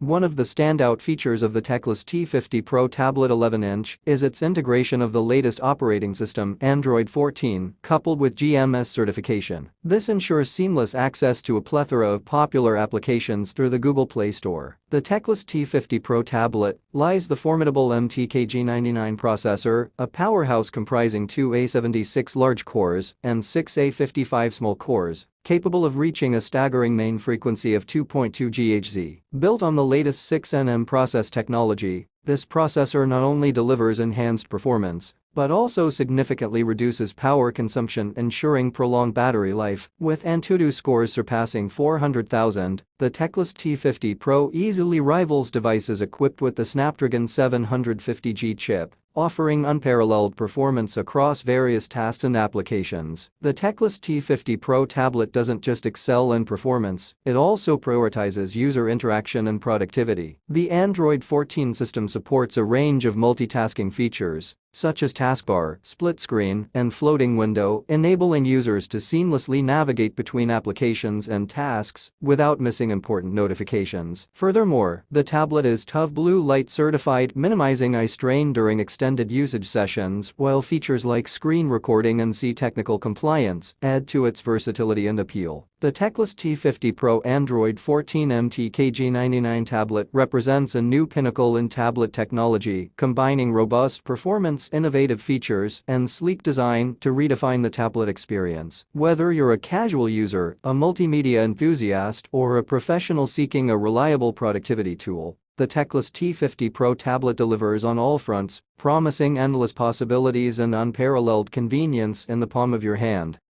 One of the standout features of the Teclast T50 Pro Tablet 11-inch is its integration of the latest operating system, Android 14, coupled with GMS certification. This ensures seamless access to a plethora of popular applications through the Google Play Store. The Teclast T50 Pro Tablet lies the formidable MTK G99 processor, a powerhouse comprising two A76 large cores and six A55 small cores, capable of reaching a staggering main frequency of 2.2 GHz. Built on the latest 6nm process technology, this processor not only delivers enhanced performance, but also significantly reduces power consumption, ensuring prolonged battery life. With Antutu scores surpassing 400,000, the Teclast T50 Pro easily rivals devices equipped with the Snapdragon 750G chip, offering unparalleled performance across various tasks and applications. The Teclast T50 Pro Tablet doesn't just excel in performance, it also prioritizes user interaction and productivity. The Android 14 system supports a range of multitasking features, such as taskbar, split screen, and floating window, enabling users to seamlessly navigate between applications and tasks without missing important notifications. Furthermore, the tablet is TÜV Blue Light certified, minimizing eye strain during extended usage sessions, while features like screen recording and technical compliance add to its versatility and appeal. The Teclast T50 Pro Android 14 MTK G99 Tablet represents a new pinnacle in tablet technology, combining robust performance, innovative features, and sleek design to redefine the tablet experience. Whether you're a casual user, a multimedia enthusiast, or a professional seeking a reliable productivity tool, the Teclast T50 Pro Tablet delivers on all fronts, promising endless possibilities and unparalleled convenience in the palm of your hand.